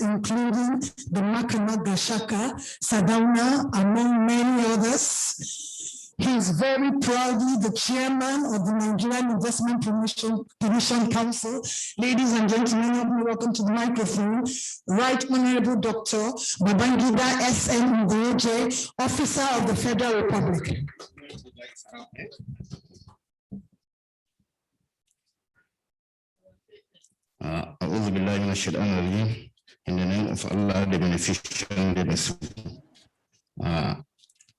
including the Makamaga Shaka, Sadauna, among many others. He is very proudly the chairman of the Nigerian Investment Promotion Council. Ladies and gentlemen, welcome to the microphone. Right Honorable Dr. Babangida S.N. Ngoje, Officer of the Federal Republic. In the name of Allah, the beneficent, the merciful.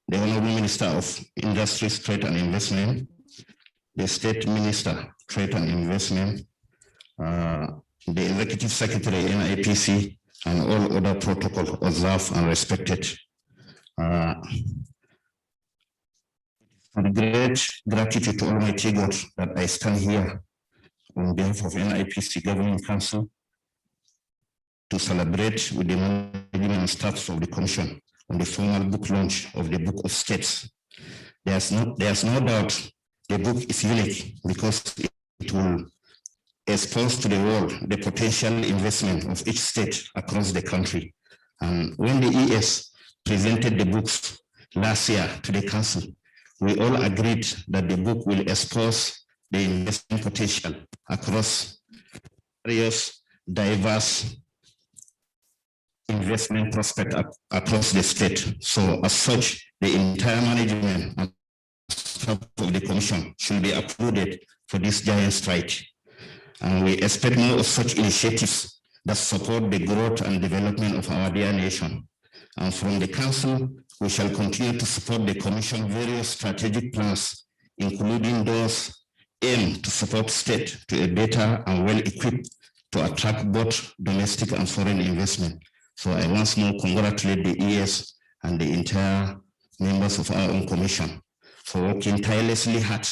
The Honorable Minister of Industries, Trade and Investment, the State Minister, Trade and Investment, the Executive Secretary, NIPC, and all other protocol observed and respected. With great gratitude to Almighty God that I stand here on behalf of NIPC Governing Council to celebrate with the management staff of the Commission on the formal book launch of the Book of States. There's no doubt the book is unique because it will expose to the world the potential investment of each state across the country. And when the ES presented the books last year to the council, we all agreed that the book will expose the investment potential across various diverse investment prospect across the state. So as such, the entire management and staff of the commission should be approved for this giant strike. And we expect more of such initiatives that support the growth and development of our dear nation. And from the council, we shall continue to support the commission various strategic plans, including those aimed to support state to a better and well-equipped to attract both domestic and foreign investment. So I once more congratulate the ES and the entire members of our own commission for working tirelessly hard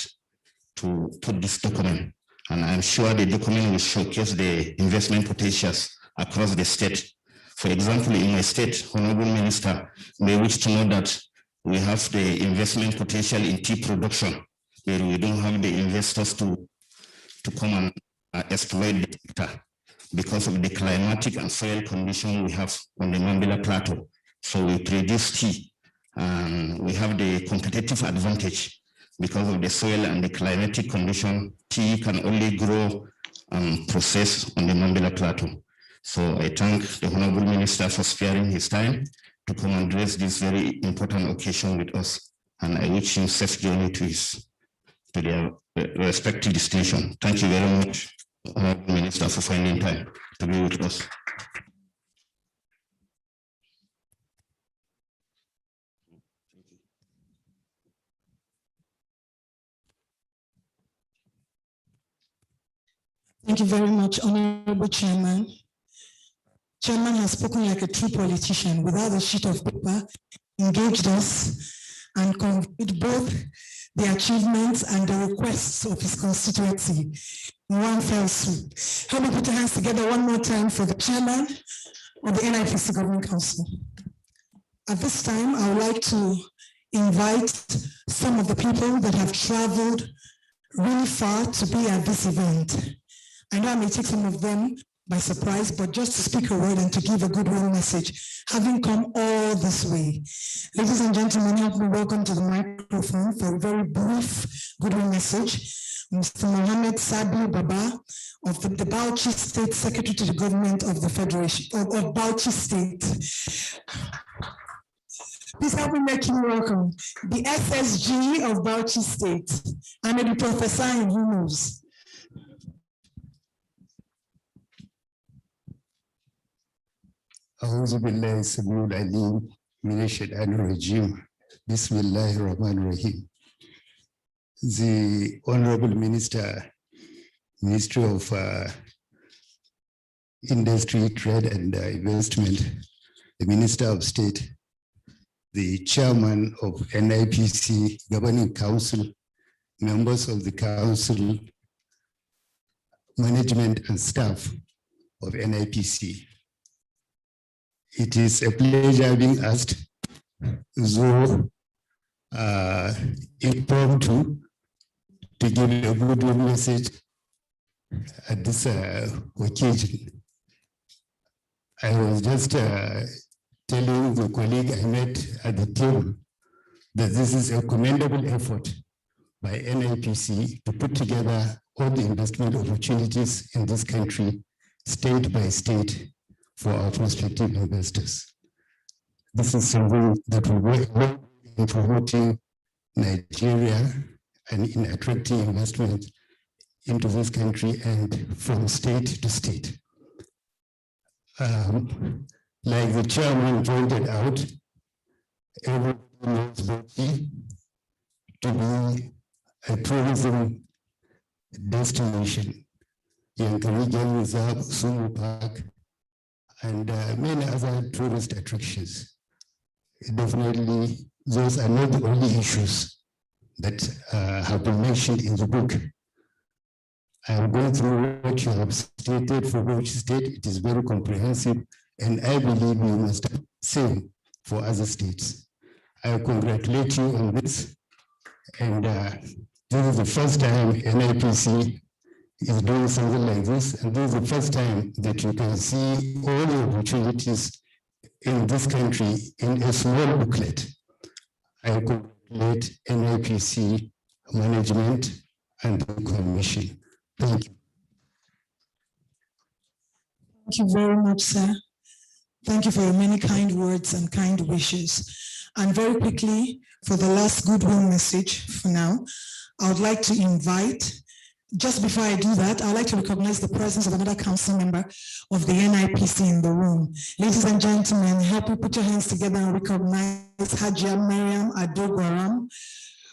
to put this document. And I'm sure the document will showcase the investment potentials across the state. For example, in my state, Honorable Minister may wish to know that we have the investment potential in tea production, where we don't have the investors to come and exploit the sector because of the climatic and soil condition we have on the Mambila Plateau. So we produce tea and we have the competitive advantage because of the soil and the climatic condition. Tea can only grow and process on the Mambila Plateau. So I thank the Honorable Minister for sparing his time to come and address this very important occasion with us. And I wish him safe journey to their respective destination. Thank you very much, Honorable Minister, for finding time to be with us. Thank you very much, Honorable Chairman. Chairman has spoken like a true politician, without a sheet of paper, engaged us and conveyed both the achievements and the requests of his constituency in one fell swoop. Help me put your hands together one more time for the chairman of the NIPC Governing Council. At this time, I would like to invite some of the people that have traveled really far to be at this event. I know I may take some of them by surprise, but just to speak a word and to give a goodwill message, having come all this way. Ladies and gentlemen, help me welcome to the microphone for a very brief goodwill message, Mr. Mohammed Sabri Baba of the Bauchi State Secretary to the Government of the Federation of Bauchi State. Please help me make him welcome. The SSG of Bauchi State. I may be prophesying, who knows? أعوذ بالله السميع العليم من الشيطان الرجيم بسم الله الرحمن الرحيم. The Honorable Minister, Ministry of Industry, Trade and Investment, the Minister of State, the Chairman of NIPC Governing Council, members of the Council, management and staff of NIPC. It is a pleasure being asked, though impromptu, to give a good message at this occasion. I was just telling the colleague I met at the table that this is a commendable effort by NIPC to put together all the investment opportunities in this country, state by state, for our prospective investors. This is something that will work well in promoting Nigeria and in attracting investment into this country and from state to state. Like the chairman pointed out, everybody knows Bauchi to be a tourism destination. Yankari Game Reserve, Sumu Park, and many other tourist attractions. Definitely, those are not the only issues that have been mentioned in the book. I am going through what you have stated for which state. It is very comprehensive, and I believe we must have the same for other states. I congratulate you on this, and this is the first time NIPC is doing something like this, and this is the first time that you can see all the opportunities in this country in a small booklet. I congratulate NIPC management and the commission. Thank you. Thank you very much, sir. Thank you for your many kind words and kind wishes. And very quickly, for the last goodwill message for now, I would like to invite, just before I do that, I would like to recognize the presence of another council member of the NIPC in the room. Ladies and gentlemen, help me put your hands together and recognize Hajia Mariam Adogwaram,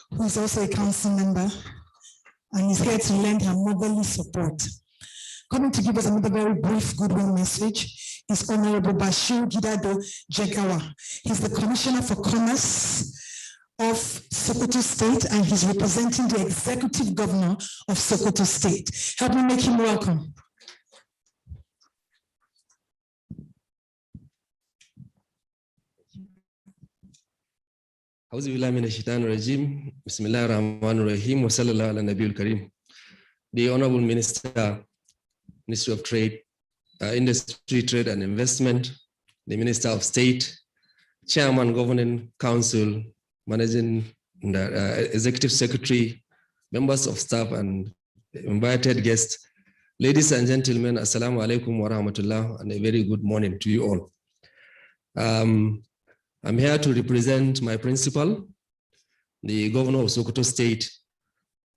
who is also a council member and is here to lend her motherly support. Coming to give us another very brief goodwill message is Honorable Bashir Gidado Jegawa. He's the Commissioner for Commerce of Sokoto State, and he's representing the Executive Governor of Sokoto State. Help me make him welcome. The Honorable Minister, Ministry of Trade, Industry, Trade and Investment, the Minister of State, Chairman, Governing Council, Managing Executive Secretary, members of staff and invited guests, ladies and gentlemen, Assalamu alaikum wa rahmatullah, and a very good morning to you all. I'm here to represent my principal, the Governor of Sokoto State,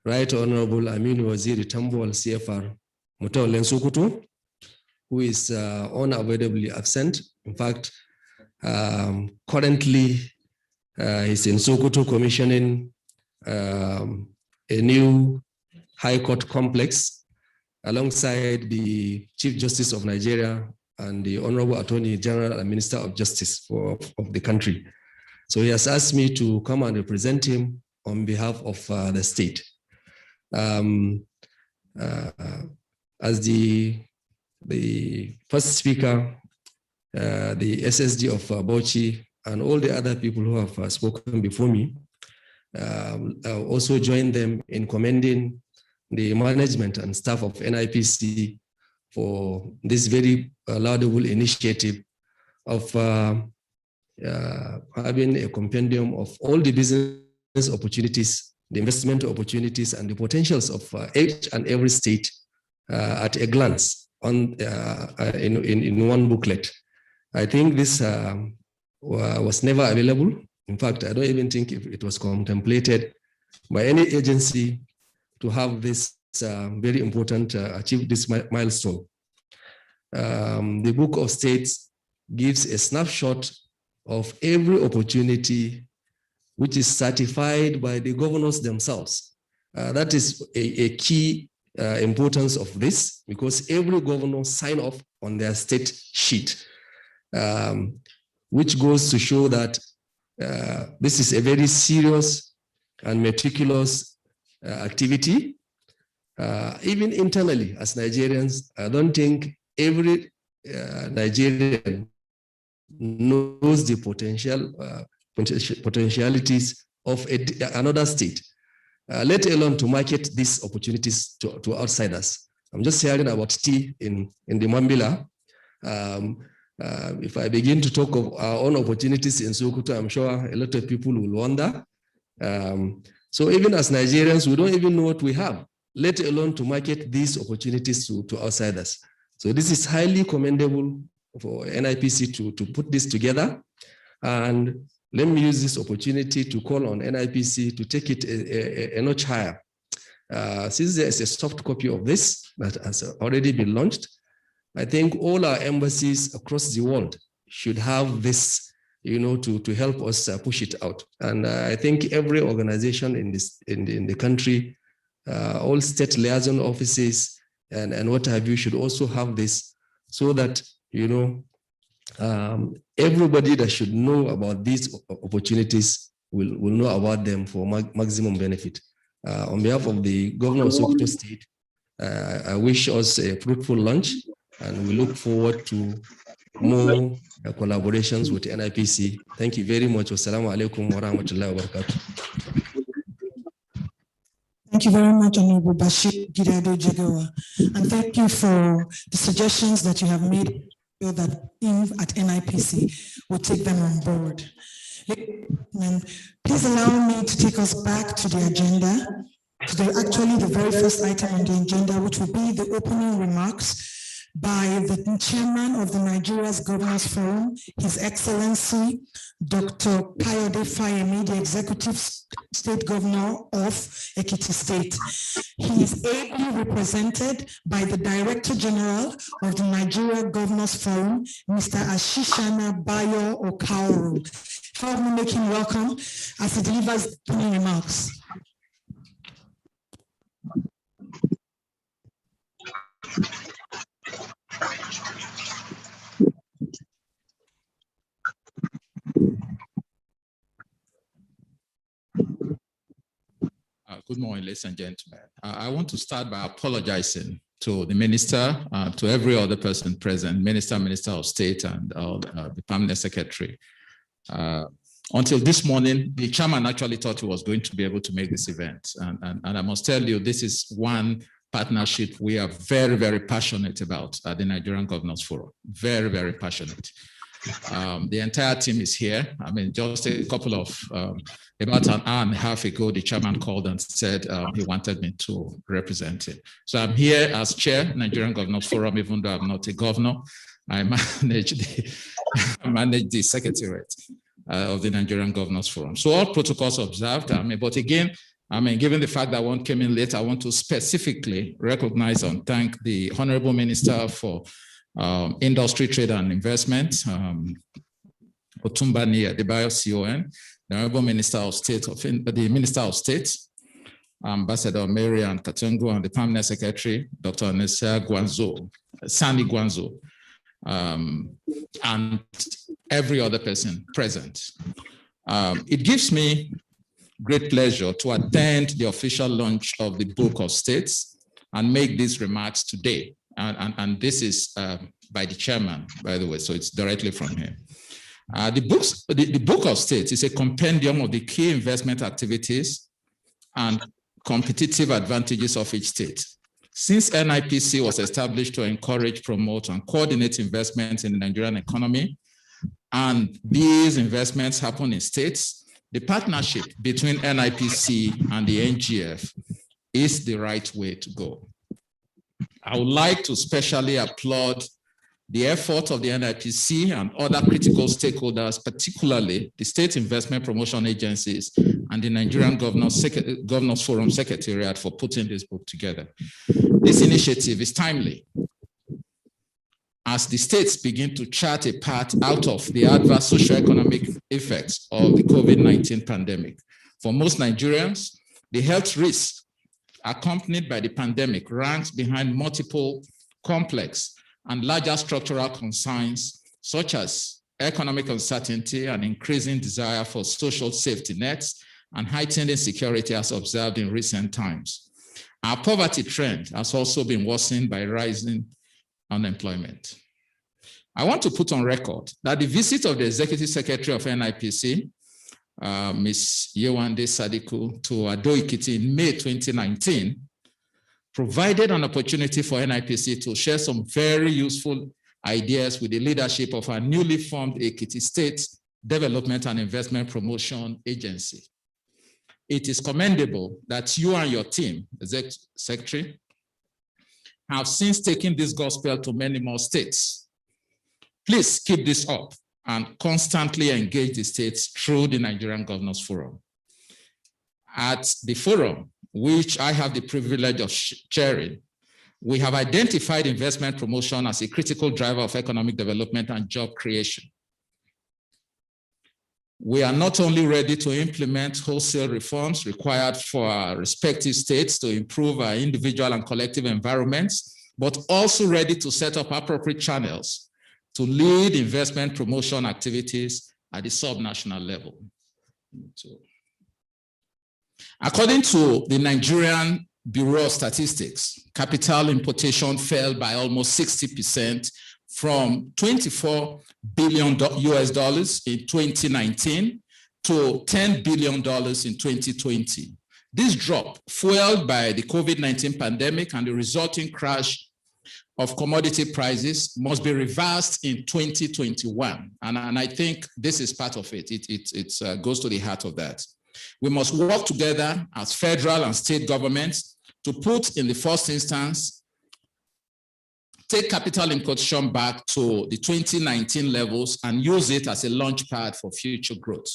Right Honorable Aminu Waziri Tambuwal CFR Mutawallen Sokoto, who is unavoidably absent. In fact, currently he's in Sokoto commissioning a new High Court complex alongside the Chief Justice of Nigeria and the Honorable Attorney General and Minister of Justice of the country. So he has asked me to come and represent him on behalf of the state. As the first speaker, the SSD of Bauchi and all the other people who have spoken before me, I'll also join them in commending the management and staff of NIPC for this very laudable initiative of having a compendium of all the business opportunities, the investment opportunities, and the potentials of each and every state at a glance on in one booklet. I think this was never available. In fact, I don't even think if it was contemplated by any agency to have this very important, achieve this milestone. The Book of States gives a snapshot of every opportunity which is certified by the governors themselves. That is a key importance of this, because every governor sign off on their state sheet, which goes to show that this is a very serious and meticulous activity. Even internally as Nigerians, I don't think every Nigerian knows the potentialities of another state, let alone to market these opportunities to outsiders. I'm just hearing about tea in the Mambila. If I begin to talk of our own opportunities in Sokoto, I'm sure a lot of people will wonder. So even as Nigerians, we don't even know what we have, let alone to market these opportunities to outsiders. So this is highly commendable for NIPC to put this together. And let me use this opportunity to call on NIPC to take it a notch higher. Since there is a soft copy of this that has already been launched, I think all our embassies across the world should have this, to help us push it out. And I think every organization in the country, all state liaison offices and what have you, should also have this, so that everybody that should know about these opportunities will know about them for maximum benefit. On behalf of the Governor of Sokoto State, I wish us a fruitful launch, and we look forward to more collaborations with NIPC. Thank you very much. Wassalamu alaikum wa rahmatullahi wa barakatuh. Thank you very much, Honorable Bashir Gidado Jegawa. And thank you for the suggestions that you have made, so that at NIPC will take them on board. Please allow me to take us back to the agenda, to actually the very first item on the agenda, which will be the opening remarks by the chairman of the Nigeria's Governors Forum, His Excellency, Dr. Kayode Fayemi, the Executive State Governor of Ekiti State. He is ably represented by the Director General of the Nigeria Governors Forum, Mr. Ashishana Bayo Okauru. Help me make him welcome as he delivers opening remarks. Good morning, ladies and gentlemen. I want to start by apologizing to the minister, to every other person present, Minister of State, and the Permanent Secretary. Until this morning, the chairman actually thought he was going to be able to make this event. And I must tell you, this is one partnership we are very, very passionate about at the Nigerian Governors Forum. Very, very passionate. The entire team is here. I mean, just a couple of, about an hour and a half ago, the chairman called and said he wanted me to represent him. So I'm here as chair, Nigerian Governors Forum, even though I'm not a governor. I manage the secretariat of the Nigerian Governors Forum. So all protocols observed. But again, given the fact that one came in late, I want to specifically recognize and thank the Honorable Minister for Industry, Trade and Investment, Otumbani Adebayo, CON, the Honorable Minister of State, the Minister of State, Ambassador Marian Katungu, and the Permanent Secretary, Dr. Nessa Gwanzo, Sani Gwanzo, and every other person present. It gives me great pleasure to attend the official launch of the Book of States and make these remarks today. And this is by the chairman, by the way, so it's directly from him. The Book of States is a compendium of the key investment activities and competitive advantages of each state. Since NIPC was established to encourage, promote, and coordinate investments in the Nigerian economy, and these investments happen in states, the partnership between NIPC and the NGF is the right way to go. I would like to specially applaud the effort of the NIPC and other critical stakeholders, particularly the State Investment Promotion Agencies and the Nigerian Governors Forum Secretariat for putting this book together. This initiative is timely as the states begin to chart a path out of the adverse socioeconomic effects of the COVID-19 pandemic. For most Nigerians, the health risks accompanied by the pandemic ranks behind multiple complex and larger structural concerns, such as economic uncertainty and increasing desire for social safety nets and heightened insecurity as observed in recent times. Our poverty trend has also been worsened by rising unemployment. I want to put on record that the visit of the Executive Secretary of NIPC, Ms. Yewande Sadiku, to Ado-Ekiti in May 2019, provided an opportunity for NIPC to share some very useful ideas with the leadership of our newly formed Ekiti State Development and Investment Promotion Agency. It is commendable that you and your team, Executive Secretary, have since taken this gospel to many more states. Please keep this up and constantly engage the states through the Nigerian Governors Forum. At the forum, which I have the privilege of chairing, we have identified investment promotion as a critical driver of economic development and job creation. We are not only ready to implement wholesale reforms required for our respective states to improve our individual and collective environments, but also ready to set up appropriate channels to lead investment promotion activities at the subnational level. According to the Nigerian Bureau of Statistics, capital importation fell by almost 60% from $24 billion in 2019 to $10 billion in 2020. This drop, fueled by the COVID-19 pandemic and the resulting crash of commodity prices, must be reversed in 2021. And I think this is part of it. It goes to the heart of that. We must work together as federal and state governments to put, in the first instance, take capital importation back to the 2019 levels and use it as a launch pad for future growth.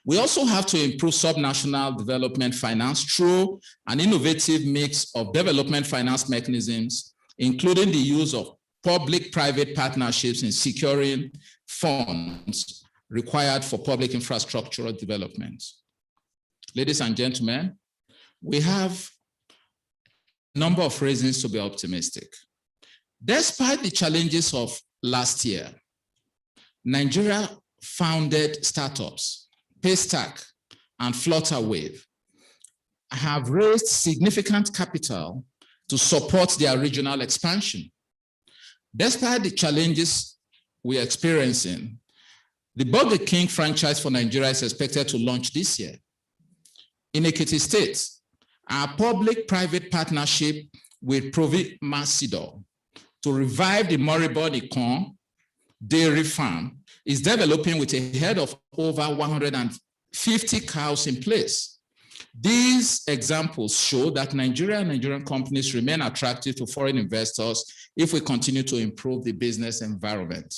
We also have to improve subnational development finance through an innovative mix of development finance mechanisms, including the use of public-private partnerships in securing funds required for public infrastructural development. Ladies and gentlemen, we have a number of reasons to be optimistic. Despite the challenges of last year, Nigeria founded startups, Paystack and Flutterwave have raised significant capital to support their regional expansion. Despite the challenges we are experiencing, the Burger King franchise for Nigeria is expected to launch this year. In Ekiti State, our public-private partnership with Provi Masidor to revive the moribund Ikon dairy farm is developing with a herd of over 150 cows in place. These examples show that Nigerian companies remain attractive to foreign investors if we continue to improve the business environment.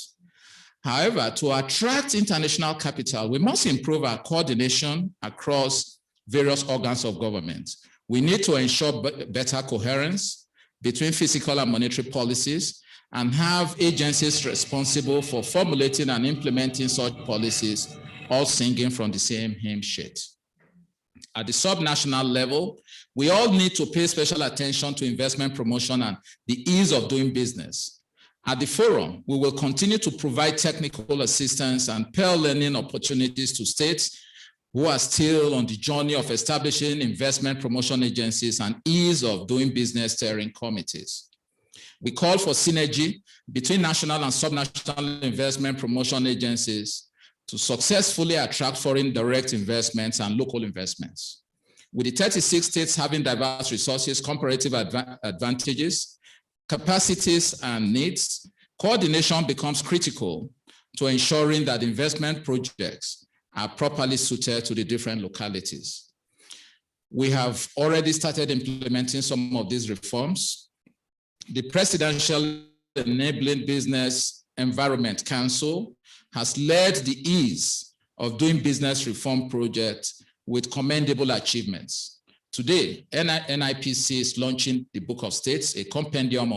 However, to attract international capital, we must improve our coordination across various organs of government. We need to ensure better coherence between fiscal and monetary policies and have agencies responsible for formulating and implementing such policies, all singing from the same hymn sheet. At the subnational level, we all need to pay special attention to investment promotion and the ease of doing business. At the forum, we will continue to provide technical assistance and peer learning opportunities to states who are still on the journey of establishing investment promotion agencies and ease of doing business steering committees. We call for synergy between national and subnational investment promotion agencies to successfully attract foreign direct investments and local investments. With the 36 states having diverse resources, comparative advantages, capacities, and needs, coordination becomes critical to ensuring that investment projects are properly suited to the different localities. We have already started implementing some of these reforms. The Presidential Enabling Business Environment Council has led the ease of doing business reform projects with commendable achievements. Today, NIPC is launching the Book of States, a compendium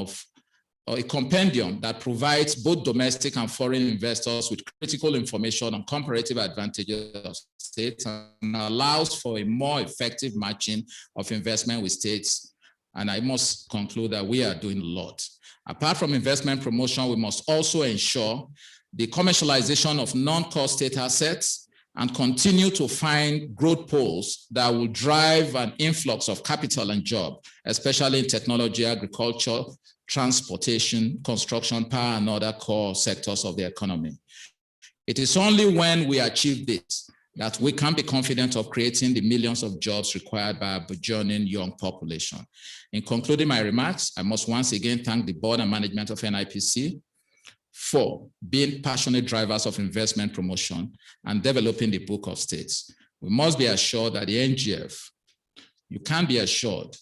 that provides both domestic and foreign investors with critical information on comparative advantages of states and allows for a more effective matching of investment with states. And I must conclude that we are doing a lot. Apart from investment promotion, we must also ensure the commercialization of non-core state assets and continue to find growth poles that will drive an influx of capital and job, especially in technology, agriculture, transportation, construction, power, and other core sectors of the economy. It is only when we achieve this that we can be confident of creating the millions of jobs required by our burgeoning young population. In concluding my remarks, I must once again thank the board and management of NIPC 4, being passionate drivers of investment promotion and developing the book of states. We must be assured that the NGF, you can be assured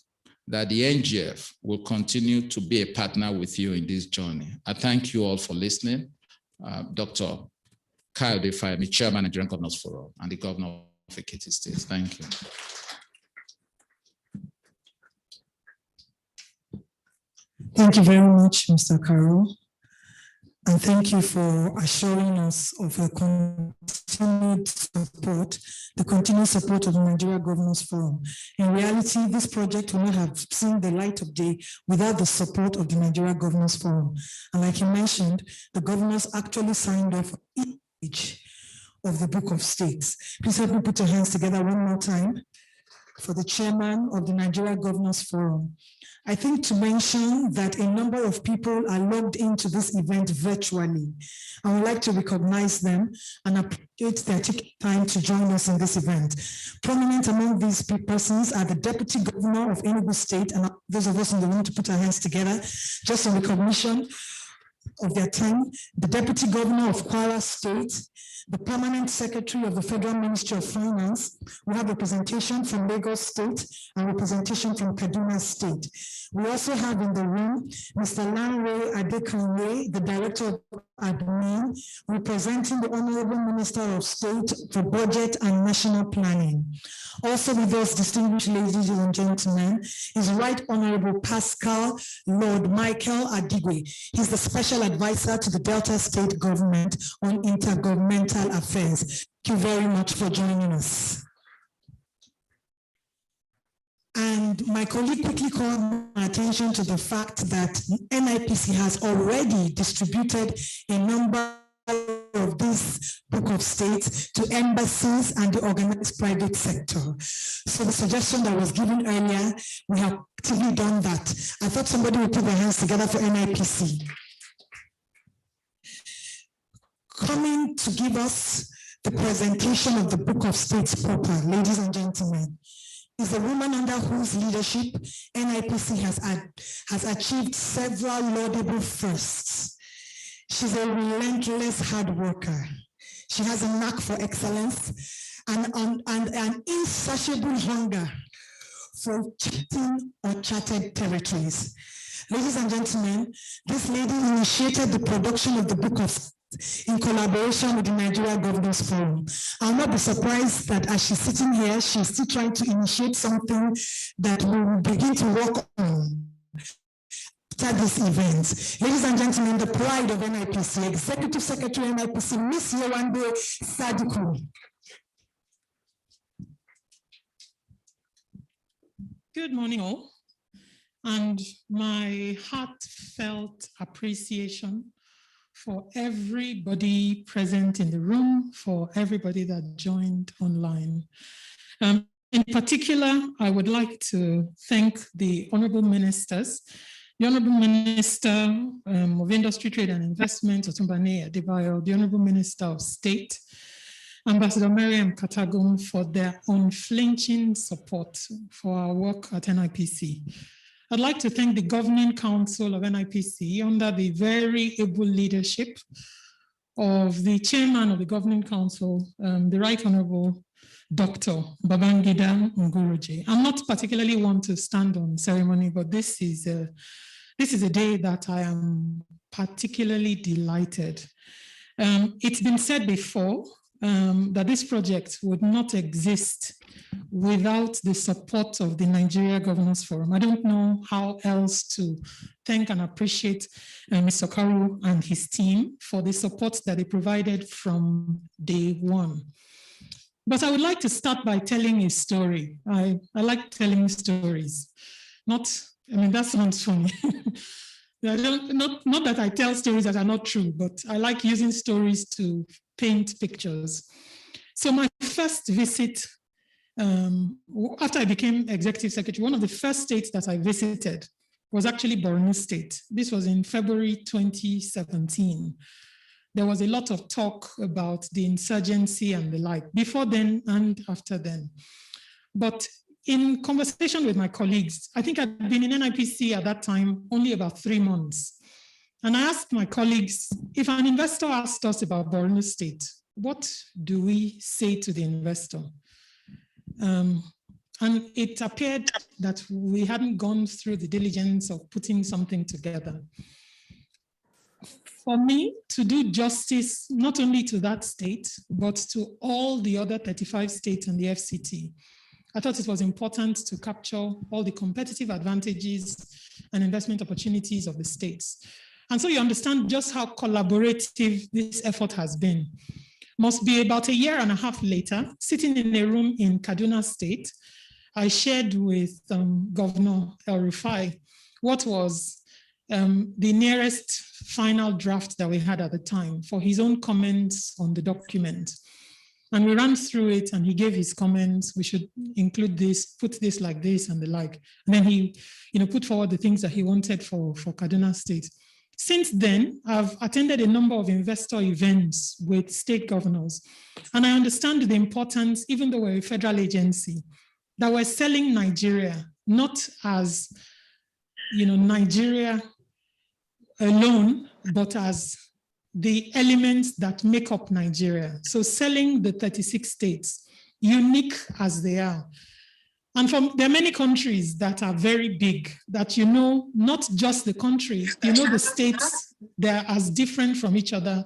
that the NGF will continue to be a partner with you in this journey. I thank you all for listening. Dr. Kayode Fayemi, Chairman, Nigerian Governors Forum, and the Governor of Ekiti State. Thank you. Thank you very much, Mr. Carroll. And thank you for assuring us of a continued support, the continued support of the Nigeria Governors Forum. In reality, this project will not have seen the light of day without the support of the Nigeria Governors Forum. And like you mentioned, the governors actually signed off each of the Book of States. Please help me put your hands together one more time for the chairman of the Nigeria Governors Forum. I think to mention that a number of people are logged into this event virtually. I would like to recognize them and appreciate their taking time to join us in this event. Prominent among these persons are the Deputy Governor of Enugu State, and those of us in the room to put our hands together, just in recognition of their time, the Deputy Governor of Kwara State, the Permanent Secretary of the Federal Ministry of Finance. We have representation from Lagos State and representation from Kaduna State. We also have in the room Mr. Lanre Adekunle, the Director of Admin, representing the Honorable Minister of State for Budget and National Planning. Also with us, distinguished ladies and gentlemen, is Right Honorable Pascal Lord Michael Adigwe. He's the Special Advisor to the Delta State Government on Intergovernmental Affairs. Thank you very much for joining us. And my colleague quickly called my attention to the fact that NIPC has already distributed a number of this Book of States to embassies and the organized private sector. So the suggestion that was given earlier, we have actively done that. I thought somebody would put their hands together for NIPC. Coming to give us the presentation of the Book of States proper, ladies and gentlemen, is a woman under whose leadership NIPC has achieved several laudable firsts. She's a relentless hard worker. She has a knack for excellence and an insatiable hunger for charting uncharted territories. Ladies and gentlemen, this lady initiated the production of the Book of States in collaboration with the Nigeria Governors Forum. I'll not be surprised that as she's sitting here, she's still trying to initiate something that we will begin to work on after this event. Ladies and gentlemen, the pride of NIPC, Executive Secretary NIPC, Miss Yewande Sadiku. Good morning all, and my heartfelt appreciation for everybody present in the room, for everybody that joined online. In particular, I would like to thank the Honorable Ministers, the Honorable Minister of Industry, Trade and Investment, Otunbane Adebayo, the Honorable Minister of State, Ambassador Mariam Katagum, for their unflinching support for our work at NIPC. I'd like to thank the Governing Council of NIPC under the very able leadership of the Chairman of the Governing Council, the Right Honorable Dr. Babangida Nguroje. I'm not particularly one to stand on ceremony, but this is a day that I am particularly delighted. It's been said before that this project would not exist without the support of the Nigeria Governors Forum. I don't know how else to thank and appreciate Mr. Karu and his team for the support that they provided from day one. But I would like to start by telling a story. I like telling stories. That sounds funny. Not that I tell stories that are not true, but I like using stories to paint pictures. So my first visit, after I became Executive Secretary, one of the first states that I visited was actually Borno State. This was in February 2017. There was a lot of talk about the insurgency and the like, before then and after then. But in conversation with my colleagues, I think I'd been in NIPC at that time only about 3 months. And I asked my colleagues, if an investor asked us about Borno State, what do we say to the investor? And it appeared that we hadn't gone through the diligence of putting something together. For me to do justice, not only to that state, but to all the other 35 states and the FCT, I thought it was important to capture all the competitive advantages and investment opportunities of the states. And so you understand just how collaborative this effort has been. Must be about a year and a half later, sitting in a room in Kaduna State, I shared with Governor El Rufai what was the nearest final draft that we had at the time for his own comments on the document. And we ran through it and he gave his comments. We should include this, put this like this and the like. And then he put forward the things that he wanted for Kaduna State. Since then, I've attended a number of investor events with state governors. And I understand the importance, even though we're a federal agency, that we're selling Nigeria, not as Nigeria alone, but as the elements that make up Nigeria. So selling the 36 states, unique as they are. And there are many countries that are very big, that not just the country, the states, they're as different from each other,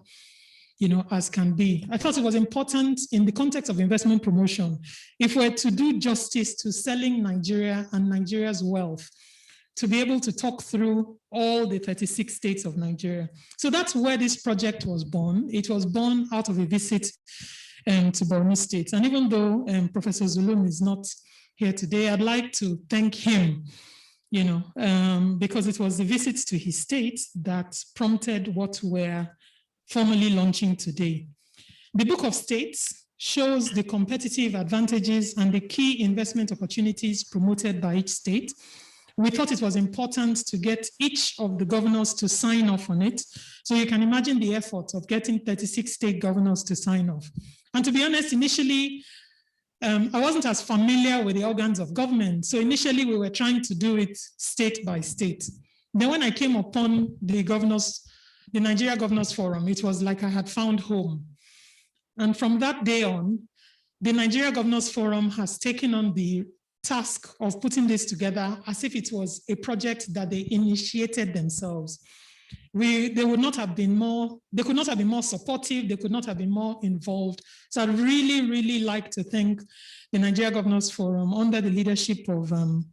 as can be. I thought it was important in the context of investment promotion, if we're to do justice to selling Nigeria and Nigeria's wealth, to be able to talk through all the 36 states of Nigeria. So that's where this project was born. It was born out of a visit to Borno State. And even though Professor Zulum is not here today, I'd like to thank him, because it was the visit to his state that prompted what we're formally launching today. The Book of States shows the competitive advantages and the key investment opportunities promoted by each state. We thought it was important to get each of the governors to sign off on it. So you can imagine the effort of getting 36 state governors to sign off. And to be honest, initially, I wasn't as familiar with the organs of government. So initially we were trying to do it state by state. Then when I came upon the Nigeria Governors Forum, it was like I had found home. And from that day on, the Nigeria Governors Forum has taken on the task of putting this together as if it was a project that they initiated themselves. They could not have been more supportive, they could not have been more involved. So I'd really, really like to thank the Nigeria Governors Forum under the leadership of Mr.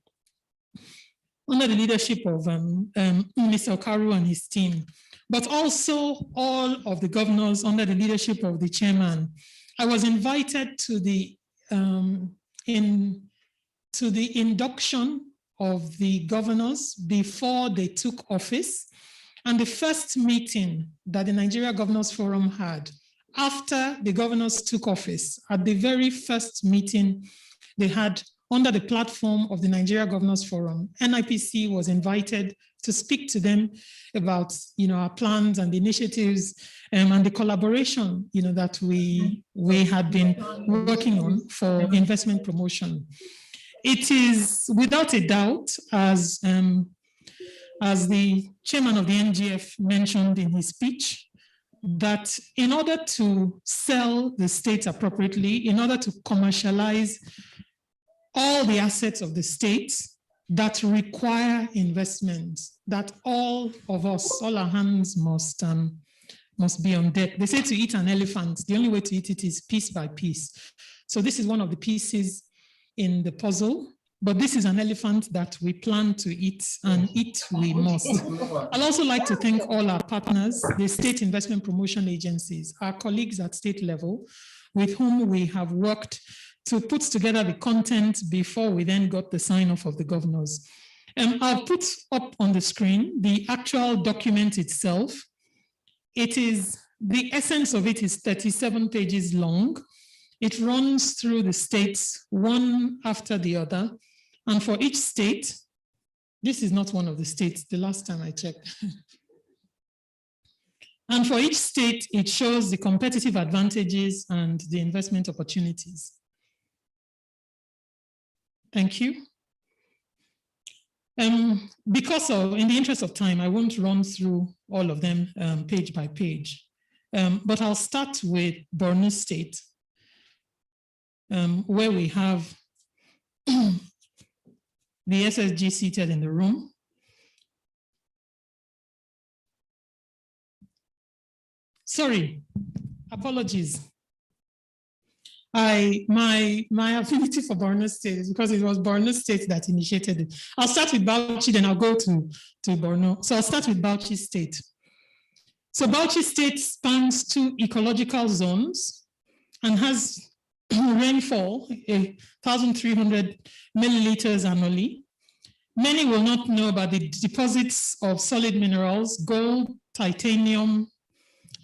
Okaru and his team, but also all of the governors under the leadership of the chairman. I was invited to the induction of the governors before they took office. And the first meeting that the Nigeria Governors Forum had after the governors took office, at the very first meeting they had under the platform of the Nigeria Governors Forum, NIPC was invited to speak to them about our plans and the initiatives and the collaboration that we had been working on for investment promotion. It is without a doubt, as the chairman of the NGF mentioned in his speech, that in order to sell the state appropriately, in order to commercialize all the assets of the state that require investment, that all of us, all our hands must be on deck. They say to eat an elephant, the only way to eat it is piece by piece. So this is one of the pieces in the puzzle, but this is an elephant that we plan to eat, and eat we must. I'd also like to thank all our partners, the state investment promotion agencies, our colleagues at state level, with whom we have worked to put together the content before we then got the sign-off of the governors. I'll put up on the screen the actual document itself. The essence of it is 37 pages long. It runs through the states one after the other. And for each state, this is not one of the states, the last time I checked. And for each state, it shows the competitive advantages and the investment opportunities. Thank you. Because of, in the interest of time, I won't run through all of them page by page, but I'll start with Borno State, where we have the SSG seated in the room. Sorry, apologies. My affinity for Borno State is because it was Borno State that initiated it. I'll start with Bauchi, then I'll go to Borno. So I'll start with Bauchi State. So Bauchi State spans 2 ecological zones and has rainfall, 1,300 milliliters annually. Many will not know about the deposits of solid minerals, gold, titanium,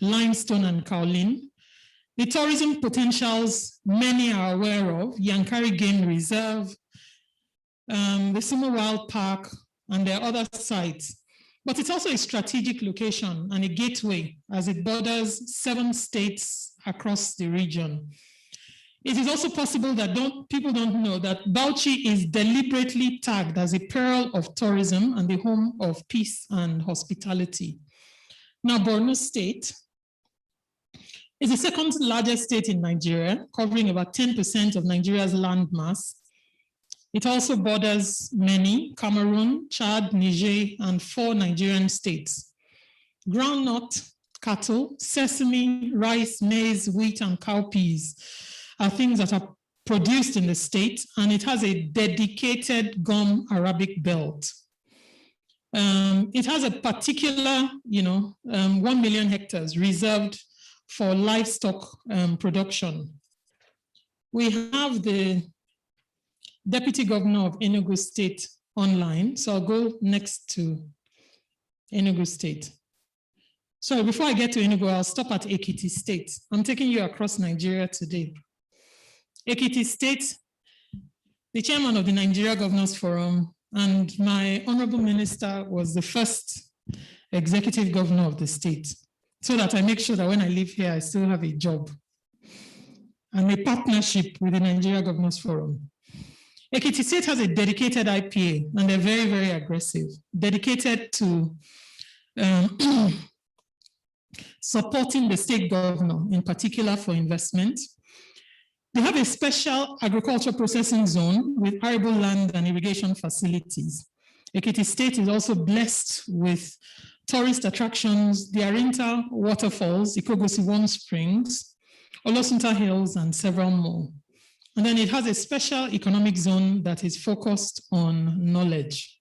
limestone, and kaolin. The tourism potentials many are aware of, Yankari Game Reserve, the Sumo Wild Park, and their other sites. But it's also a strategic location and a gateway as it borders 7 states across the region. It is also possible that people don't know that Bauchi is deliberately tagged as a pearl of tourism and the home of peace and hospitality. Now, Borno State is the 2nd largest state in Nigeria, covering about 10% of Nigeria's land mass. It also borders many, Cameroon, Chad, Niger, and 4 Nigerian states. Groundnut, cattle, sesame, rice, maize, wheat, and cowpeas are things that are produced in the state, and it has a dedicated gum Arabic belt. It has a particular, 1 million hectares reserved for livestock production. We have the Deputy Governor of Enugu State online, so I'll go next to Enugu State. So before I get to Enugu, I'll stop at Ekiti State. I'm taking you across Nigeria today. Ekiti State, the chairman of the Nigeria Governors Forum, and my honorable minister was the first executive governor of the state, so that I make sure that when I live here, I still have a job and a partnership with the Nigeria Governors Forum. Ekiti State has a dedicated IPA, and they're very, very aggressive, dedicated to supporting the state governor, in particular for investment. They have a special agriculture processing zone with arable land and irrigation facilities. Ekiti State is also blessed with tourist attractions, the Arinta waterfalls, Ikogosi Warm Springs, Olosunta Hills, and several more. And then it has a special economic zone that is focused on knowledge.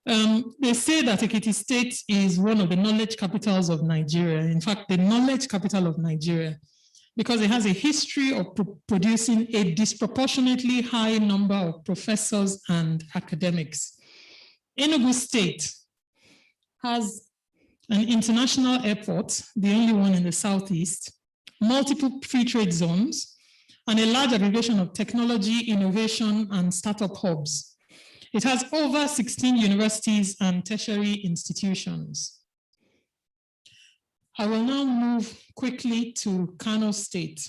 They say that Ekiti State is one of the knowledge capitals of Nigeria. In fact, the knowledge capital of Nigeria, because it has a history of producing a disproportionately high number of professors and academics. Enugu State has an international airport, the only one in the southeast, multiple free trade zones, and a large aggregation of technology, innovation, and startup hubs. It has over 16 universities and tertiary institutions. I will now move quickly to Kano State.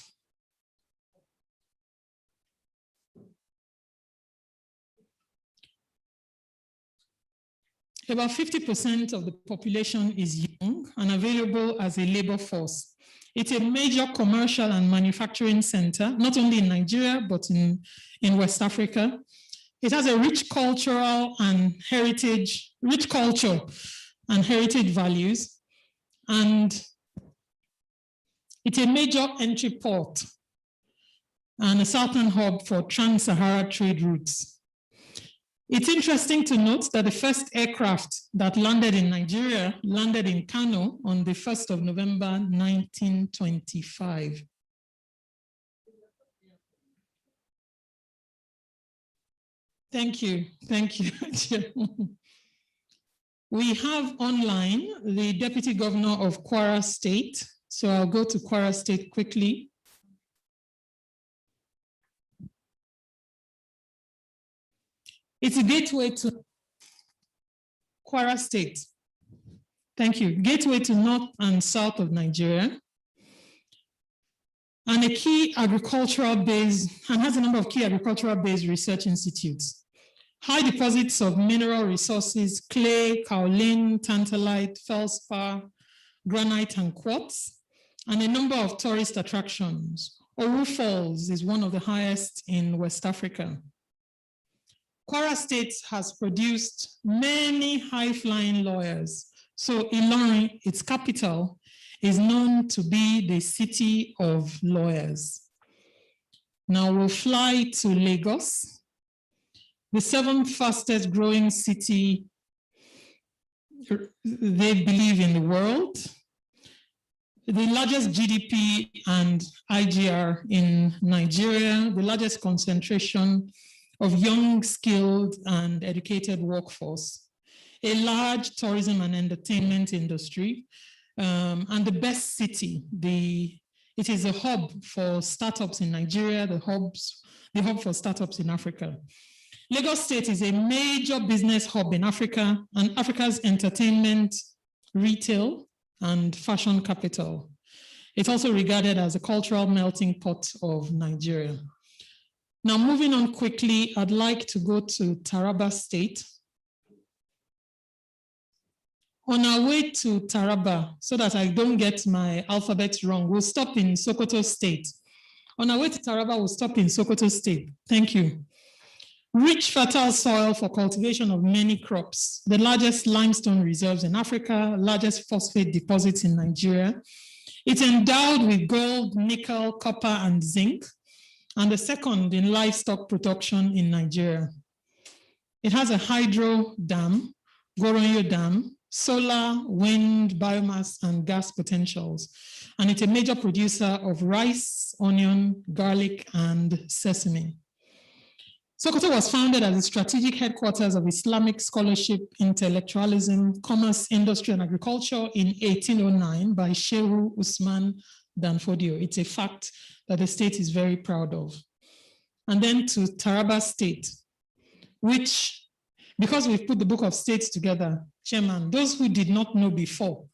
About 50% of the population is young and available as a labor force. It's a major commercial and manufacturing center, not only in Nigeria, but in West Africa. It has a rich cultural and heritage, values, and it's a major entry port and a southern hub for trans-Sahara trade routes. It's interesting to note that the first aircraft that landed in Nigeria landed in Kano on the 1st of November, 1925. Thank you. We have online the Deputy Governor of Kwara State. So I'll go to Kwara State quickly. It's a gateway to Kwara State. Thank you. Gateway to north and south of Nigeria. And a key agricultural base, and has a number of key agricultural based research institutes. high deposits of mineral resources, clay, kaolin, tantalite, feldspar, granite, and quartz, and a number of tourist attractions. Oru Falls is one of the highest in West Africa. Kwara State has produced many high-flying lawyers. So Ilorin, its capital, is known to be the city of lawyers. Now we'll fly to Lagos, the 7th fastest growing city, they believe, in the world, the largest GDP and IGR in Nigeria, the largest concentration of young, skilled, and educated workforce, a large tourism and entertainment industry, and the best city. It is a hub for startups in Nigeria, the hub for startups in Africa. Lagos State is a major business hub in Africa and Africa's entertainment, retail, and fashion capital. It's also regarded as a cultural melting pot of Nigeria. Now, moving on quickly, I'd like to go to Taraba State. On our way to Taraba, so that I don't get my alphabet wrong, we'll stop in Sokoto State. On our way to Taraba, we'll stop in Sokoto State. Thank you. Rich, fertile soil for cultivation of many crops, the largest limestone reserves in Africa, largest phosphate deposits in Nigeria. It's endowed with gold, nickel, copper, and zinc, and the second in livestock production in Nigeria. It has a hydro dam, Goronyo Dam, solar, wind, biomass, and gas potentials. And it's a major producer of rice, onion, garlic, and sesame. Sokoto was founded as a strategic headquarters of Islamic scholarship, intellectualism, commerce, industry, and agriculture in 1809 by Shehu Usman Danfodio. It's a fact that the state is very proud of. And then to Taraba State, which, because we've put the book of states together, Chairman, those who did not know before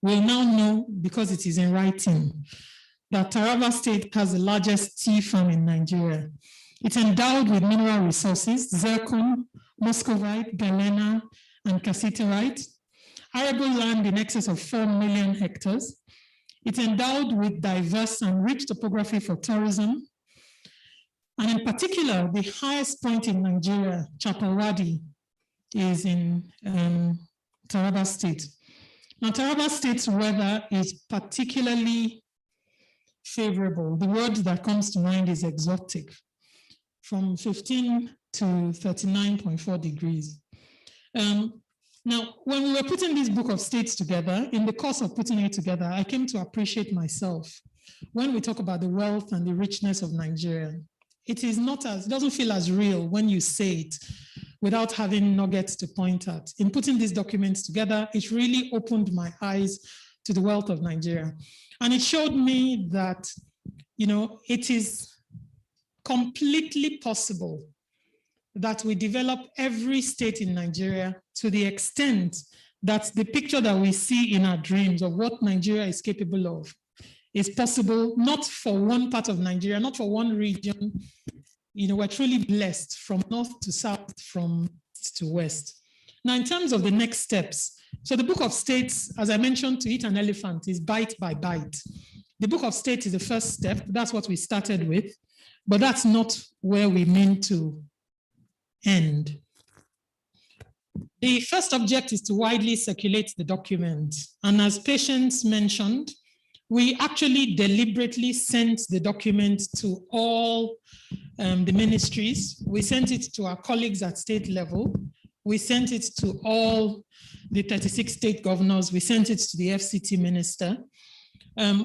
will now know, because it is in writing, that Taraba State has the largest tea farm in Nigeria. It's endowed with mineral resources, zircon, muscovite, galena, and cassiterite, arable land in excess of 4 million hectares. It's endowed with diverse and rich topography for tourism. And in particular, the highest point in Nigeria, Chapalwadi, is in Taraba State. Now, Taraba State's weather is particularly favorable. The word that comes to mind is exotic, from 15 to 39.4 degrees. Now, when we were putting this book of states together, in the course of putting it together, I came to appreciate myself. When we talk about the wealth and the richness of Nigeria, it doesn't feel as real when you say it without having nuggets to point at. In putting these documents together, it really opened my eyes to the wealth of Nigeria. And it showed me that, it is completely possible that we develop every state in Nigeria to the extent that the picture that we see in our dreams of what Nigeria is capable of is possible, not for one part of Nigeria, not for one region. We're truly blessed from north to south, from east to west. Now, in terms of the next steps, so the book of states, as I mentioned, to eat an elephant is bite by bite. The book of states is the first step. That's what we started with. But that's not where we mean to end. The first object is to widely circulate the document. And as Patience mentioned, we actually deliberately sent the document to all the ministries. We sent it to our colleagues at state level. We sent it to all the 36 state governors. We sent it to the FCT minister.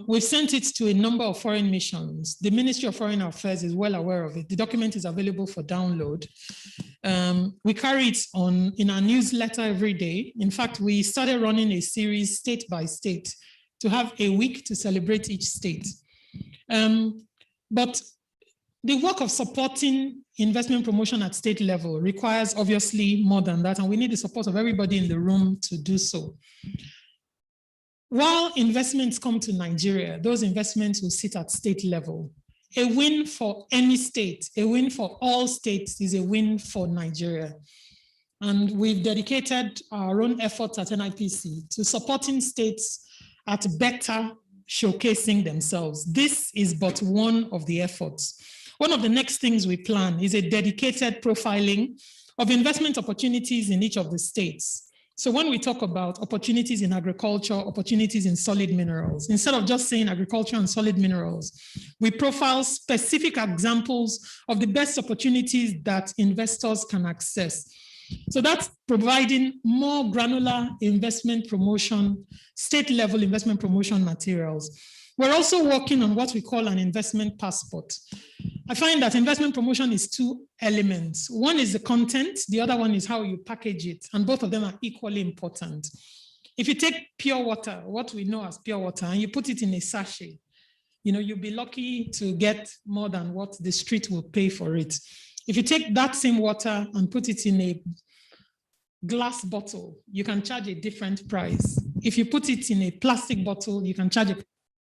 We've sent it to a number of foreign missions. The Ministry of Foreign Affairs is well aware of it. The document is available for download. We carry it on in our newsletter every day. In fact, we started running a series state by state to have a week to celebrate each state. But the work of supporting investment promotion at state level requires obviously more than that, and we need the support of everybody in the room to do so. While investments come to Nigeria, those investments will sit at state level. a win for any state, a win for all states is a win for Nigeria. And we've dedicated our own efforts at NIPC to supporting states at better showcasing themselves. This is but one of the efforts. One of the next things we plan is a dedicated profiling of investment opportunities in each of the states. So when we talk about opportunities in agriculture, opportunities in solid minerals, instead of just saying agriculture and solid minerals, we profile specific examples of the best opportunities that investors can access. So that's providing more granular investment promotion, state-level investment promotion materials. We're also working on what we call an investment passport. I find that investment promotion is two elements. One is the content, the other one is how you package it, and both of them are equally important. If you take pure water, what we know as pure water, and you put it in a sachet, you'll be lucky to get more than what the street will pay for it. If you take that same water and put it in a glass bottle, you can charge a different price. If you put it in a plastic bottle, you can charge a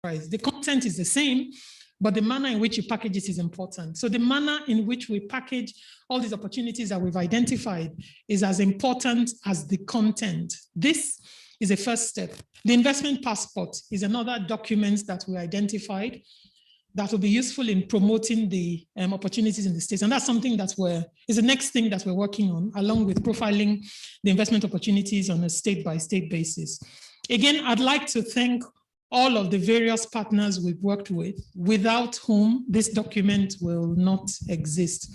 price. The content is the same, but the manner in which you package it is important. So the manner in which we package all these opportunities that we've identified is as important as the content. This is a first step. The investment passport is another document that we identified that will be useful in promoting the opportunities in the states. And that's something that is the next thing that we're working on, along with profiling the investment opportunities on a state-by-state basis. Again, I'd like to thank all of the various partners we've worked with, without whom this document will not exist.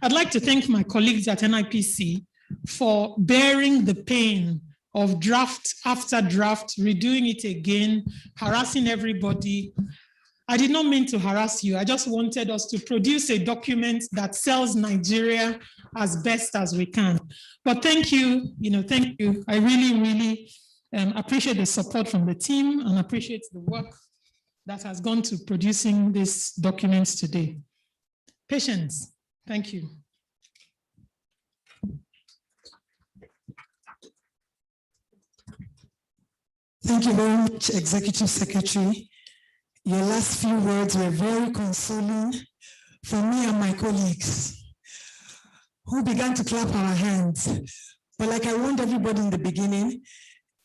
I'd like to thank my colleagues at NIPC for bearing the pain of draft after draft, redoing it again, harassing everybody. I did not mean to harass you. I just wanted us to produce a document that sells Nigeria as best as we can. But thank you, thank you. I really, really appreciate the support from the team and appreciate the work that has gone to producing these documents today. Patience, thank you. Thank you very much, Executive Secretary. Your last few words were very consoling for me and my colleagues who began to clap our hands. But like I warned everybody in the beginning,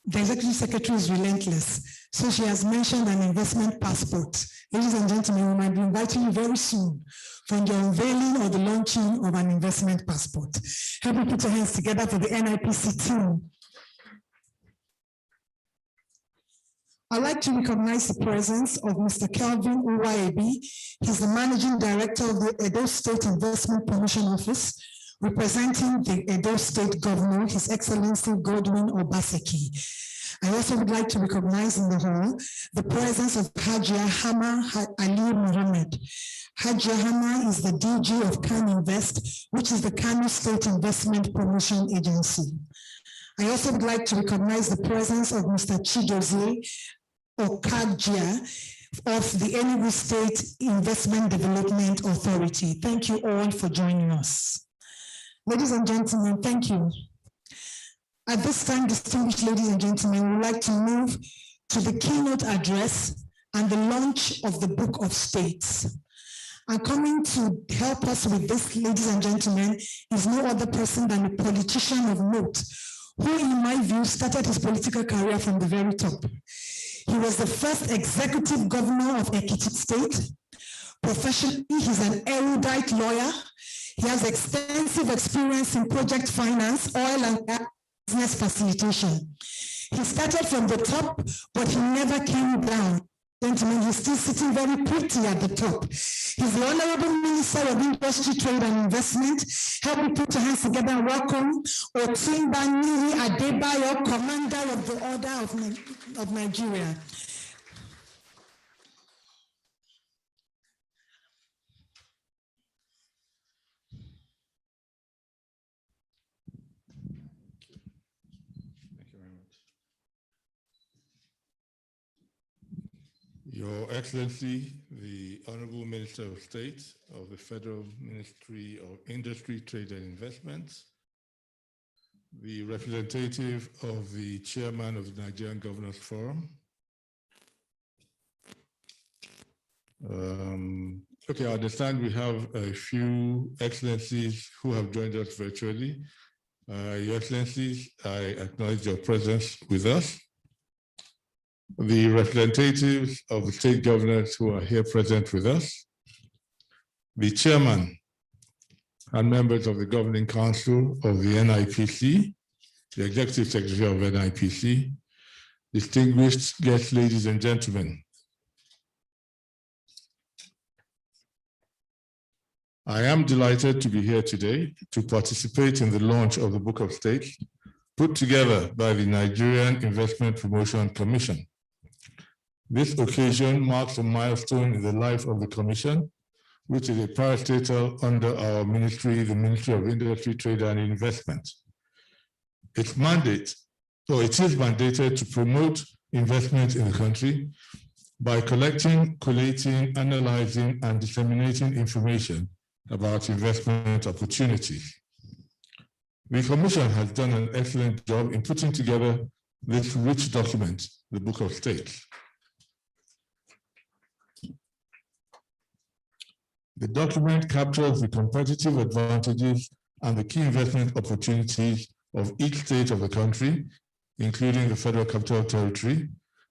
the Executive Secretary is relentless. So she has mentioned an investment passport. Ladies and gentlemen, we might be inviting you very soon for the unveiling or the launching of an investment passport. Help me put your hands together for the NIPC team. I'd like to recognize the presence of Mr. Kelvin Uwaebi. He's the Managing Director of the Edo State Investment Promotion Office, representing the Edo State Governor, His Excellency Godwin Obaseki. I also would like to recognize in the hall the presence of Hajia Hama Ali Mohammed. Hajia Hama is the DG of Can Invest, which is the Kano State Investment Promotion Agency. I also would like to recognize the presence of Mr. Chidozie Okajia of the Enugu State Investment Development Authority. Thank you all for joining us. Ladies and gentlemen, thank you. At this time, distinguished ladies and gentlemen, we would like to move to the keynote address and the launch of the Book of States. And coming to help us with this, ladies and gentlemen, is no other person than a politician of note, who in my view started his political career from the very top. He was the first executive governor of Ekiti State. Professionally, he's an erudite lawyer. He has extensive experience in project finance, oil and gas business facilitation. He started from the top, but he never came down. Gentlemen, he's still sitting very pretty at the top. He's the Honorable Minister of Industry, Trade and Investment. Help me put your hands together and welcome Otunbani Adebayo, Commander of the Order of Nigeria. Your Excellency, the Honorable Minister of State of the Federal Ministry of Industry, Trade and Investments, the representative of the Chairman of the Nigerian Governors Forum, Okay, I understand we have a few excellencies who have joined us virtually. Your excellencies, I acknowledge your presence with us. The representatives of the state governors who are here present with us, the chairman and members of the governing council of the NIPC, the executive secretary of NIPC, distinguished guests, ladies and gentlemen. I am delighted to be here today to participate in the launch of the Book of States put together by the Nigerian Investment Promotion Commission. This occasion marks a milestone in the life of the Commission, which is a parastatal under our ministry, the Ministry of Industry, Trade and Investment. Its mandate, or it is mandated to promote investment in the country by collecting, collating, analyzing, and disseminating information about investment opportunities. The Commission has done an excellent job in putting together this rich document, the Book of States. The document captures the competitive advantages and the key investment opportunities of each state of the country, including the Federal Capital Territory,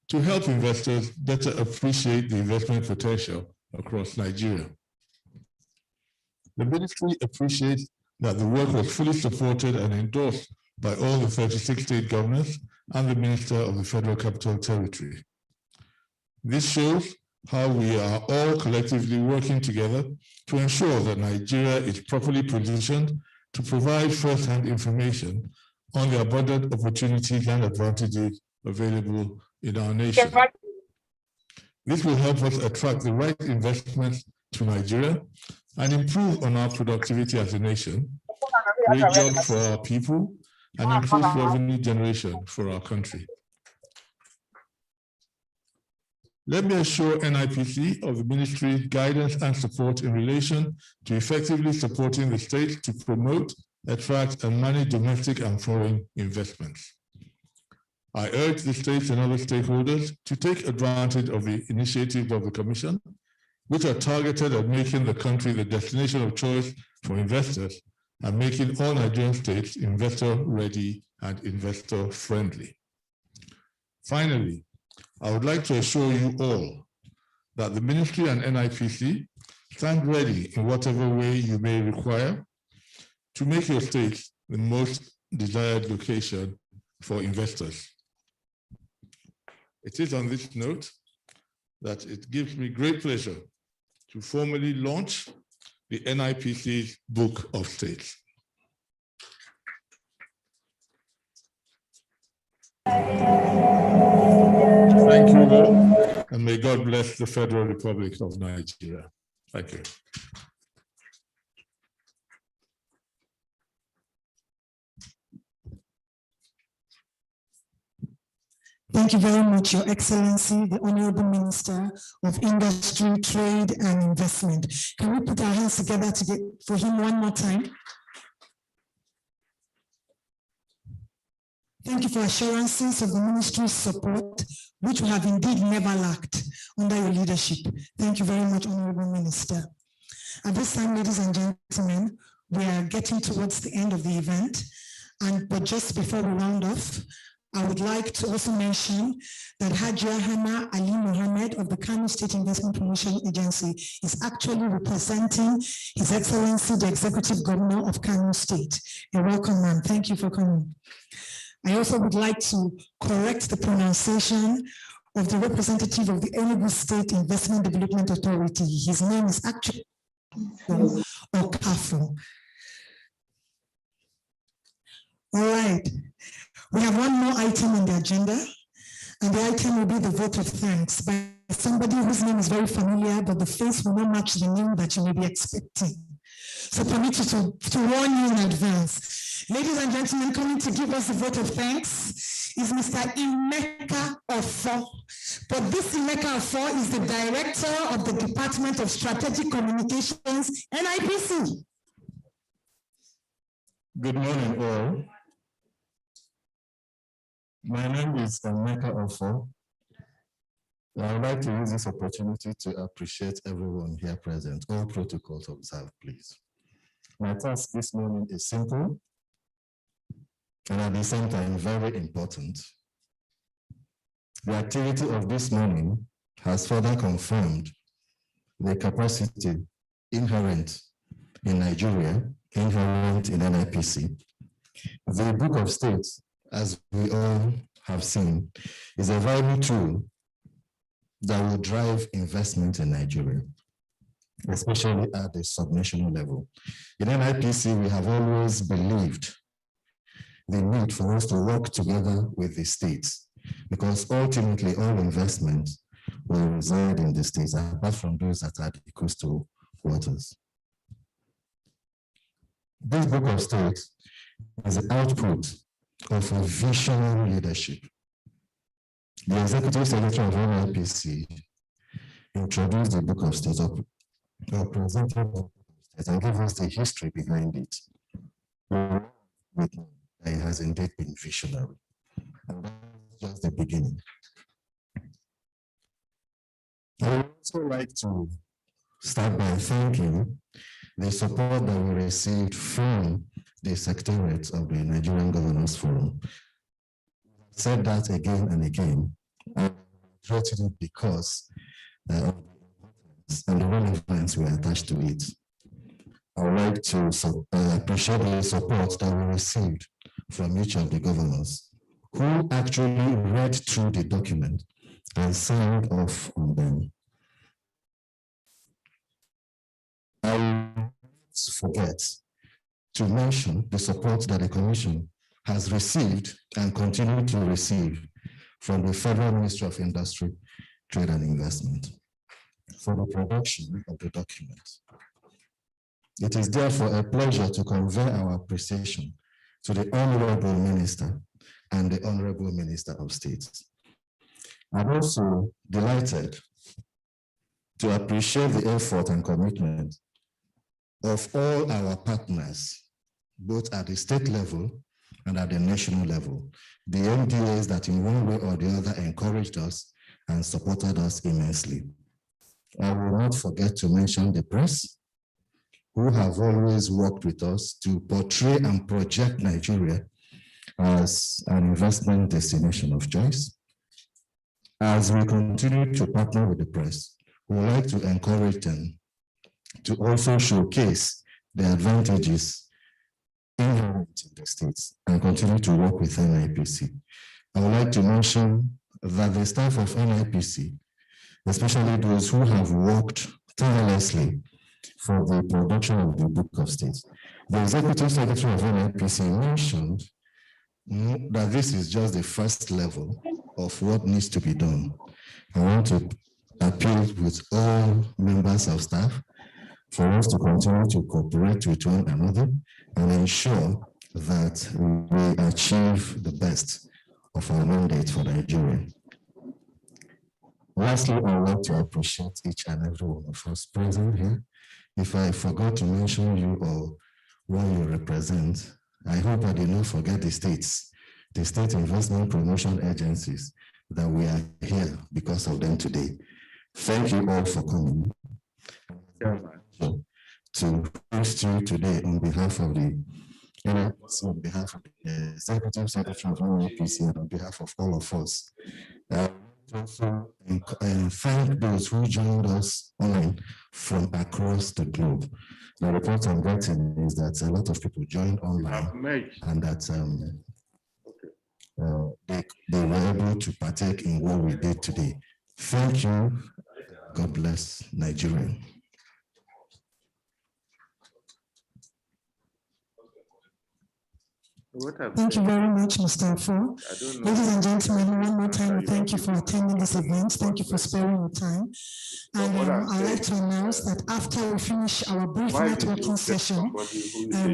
to help investors better appreciate the investment potential across Nigeria. The ministry appreciates that the work was fully supported and endorsed by all the 36 state governors and the Minister of the Federal Capital Territory. This shows how we are all collectively working together to ensure that Nigeria is properly positioned to provide first-hand information on the abundant opportunities and advantages available in our nation. This will help us attract the right investments to Nigeria and improve on our productivity as a nation, create jobs for our people, and increase revenue generation for our country. Let me assure NIPC of the ministry's guidance and support in relation to effectively supporting the state to promote, attract, and manage domestic and foreign investments. I urge the states and other stakeholders to take advantage of the initiatives of the Commission, which are targeted at making the country the destination of choice for investors and making all Nigerian states investor-ready and investor-friendly. Finally, I would like to assure you all that the ministry and NIPC stand ready in whatever way you may require to make your state the most desired location for investors. It is on this note that it gives me great pleasure to formally launch the NIPC's Book of States. Thank you all, and may God bless the Federal Republic of Nigeria. Thank you. Thank you very much, Your Excellency, the Honorable Minister of Industry, Trade and Investment. Can we put our hands together for him one more time? Thank you for assurances of the ministry's support, which we have indeed never lacked under your leadership. Thank you very much, Honorable Minister. At this time, ladies and gentlemen, we are getting towards the end of the event, but just before we round off, I would like to also mention that Hajia Hana Ali Mohammed of the Kano State Investment Promotion Agency is actually representing His Excellency, the Executive Governor of Kano State. You're welcome, ma'am. Thank you for coming. I also would like to correct the pronunciation of the representative of the Enugu State Investment Development Authority. His name is actually Okafu. All right. We have one more item on the agenda, and the item will be the vote of thanks by somebody whose name is very familiar, but the face will not match the name that you may be expecting. So permit you to warn you in advance. Ladies and gentlemen, coming to give us the vote of thanks is Mr. Emeka Ofo. But this Emeka Ofo is the Director of the Department of Strategic Communications, NIPC. Good morning, all. My name is Emeka Ofo. I would like to use this opportunity to appreciate everyone here present. All protocols observed, please. My task this morning is simple and at the same time very important. The activity of this morning has further confirmed the capacity inherent in Nigeria, inherent in NIPC. The Book of States, as we all have seen, is a viable tool that will drive investment in Nigeria, especially at the subnational level. In NIPC, we have always believed the need for us to work together with the states, because ultimately all investments will reside in the states, apart from those that are the coastal waters. This Book of States is the output of a visionary leadership. The Executive Secretary of NIPC introduced the Book of States, or presented the Book of States, and gave us the history behind it. It has indeed been visionary. And that's just the beginning. I would also like to start by thanking the support that we received from the Secretariat of the Nigerian Governors Forum. I said that again and again, and I reiterated it because of the importance and the relevance we attached to it. I would like to appreciate the support that we received from each of the governors who actually read through the document and signed off on them. I will not forget to mention the support that the Commission has received and continue to receive from the Federal Ministry of Industry, Trade and Investment for the production of the document. It is therefore a pleasure to convey our appreciation to the Honorable Minister and the Honorable Minister of State. I'm also delighted to appreciate the effort and commitment of all our partners, both at the state level and at the national level, the MDAs that in one way or the other encouraged us and supported us immensely. I will not forget to mention the press, who have always worked with us to portray and project Nigeria as an investment destination of choice. As we continue to partner with the press, we would like to encourage them to also showcase the advantages inherent in the states and continue to work with NIPC. I would like to mention that the staff of NIPC, especially those who have worked tirelessly for the production of the Book of States, the Executive Secretary of NIPC mentioned that this is just the first level of what needs to be done. I want to appeal with all members of staff for us to continue to cooperate with one another and ensure that we achieve the best of our mandate for Nigeria. Lastly, I would like to appreciate each and every one of us present here. If I forgot to mention you or what you represent, I hope I did not forget the states, the state investment promotion agencies, that we are here because of them today. Thank you all for coming. To host you today on behalf of the NIPC, on behalf of the Executive Secretary of NIPC, and on behalf of all of us. Also, thank those who joined us online from across the globe. The report I'm getting is that a lot of people joined online and that they were able to partake in what we did today. Thank you. God bless Nigeria. Thank you very much, Mr. Afo. Ladies and gentlemen, one more time, thank you for attending this event. Thank you for sparing your time. And I'd like to announce that after we finish our brief networking session,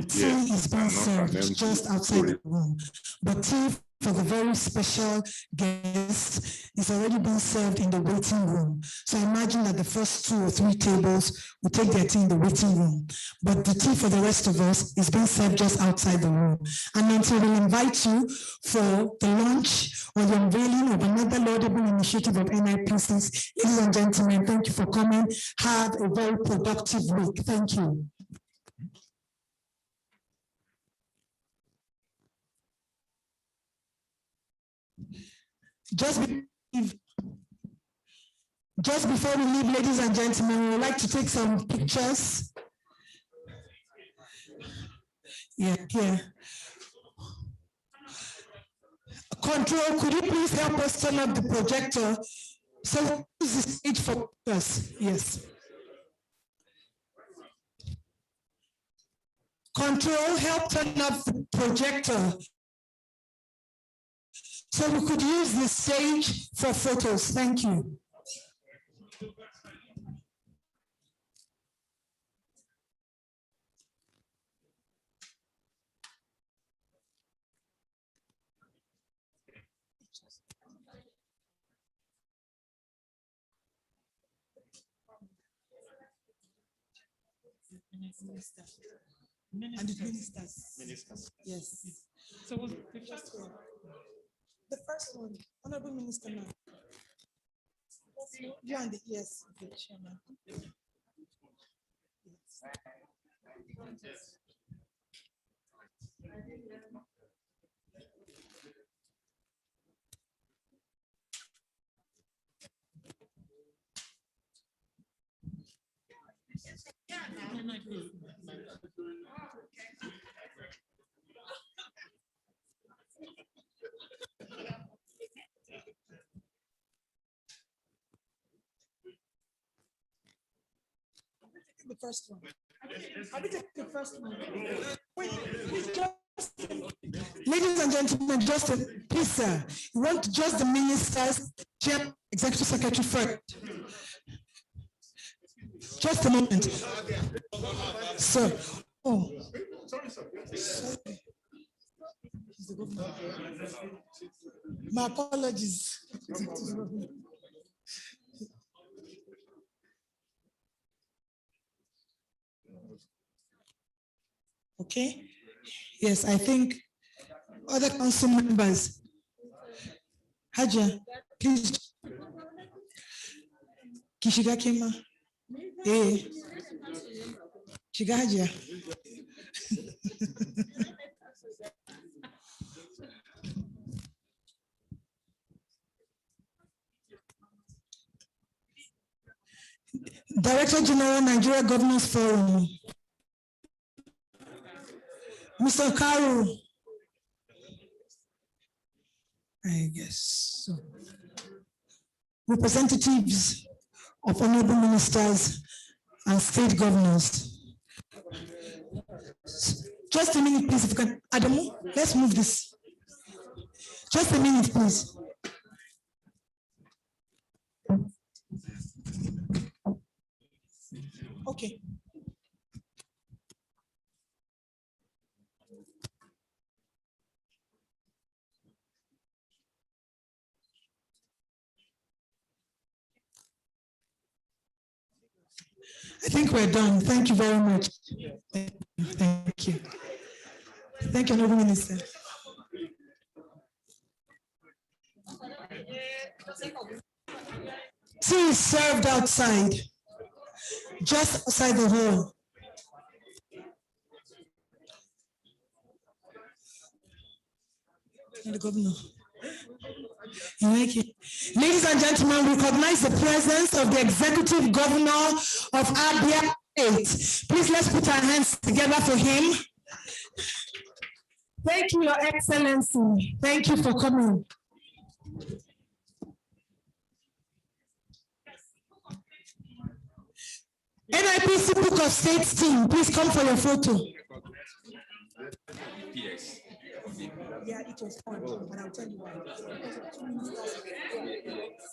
tea is being served just outside the room. But tea for the very special guest is already being served in the waiting room. So I imagine that the first 2 or 3 tables will take their tea in the waiting room, but the tea for the rest of us is being served just outside the room. And until we invite you for the launch or the unveiling of another laudable initiative of NIPCs, ladies and gentlemen, thank you for coming. Have a very productive week. Thank you. Just before we leave, ladies and gentlemen, we would like to take some pictures. Yeah, here. Control, could you please help us turn up the projector? So this is the stage for us. Yes. Control, help turn up the projector so we could use the stage for photos. Thank you. And the ministers. Yes. So what's the first one? The first one, Honorable Minister. You and the yes, the chairman. Yes. The first one. I will take the first one. Wait, please just, ladies and gentlemen, just please, sir, you want just the ministers, chair, executive secretary first. Just a moment. Sir. Oh. Sorry. My apologies. Okay. Yes, I think other council members. Haja, please. Kishiga Kema. Eh. Shiga Haja. Director General, Nigeria Governors Forum. Mr. Karu. I guess so. Representatives of honorable ministers and state governors. Just a minute, please. If you can, Adamu, let's move this. Just a minute, please. Okay. I think we're done. Thank you very much. Thank you. Thank you, Honorable Minister. Tea is served outside, just outside the hall. The governor. Ladies and gentlemen, recognize the presence of the executive governor of Abia State. Please let's put our hands together for him. Thank you, Your Excellency. Thank you for coming. NIPC Book of States team, please come for your photo. Yes. Yeah, it was fun, and I'll tell you why.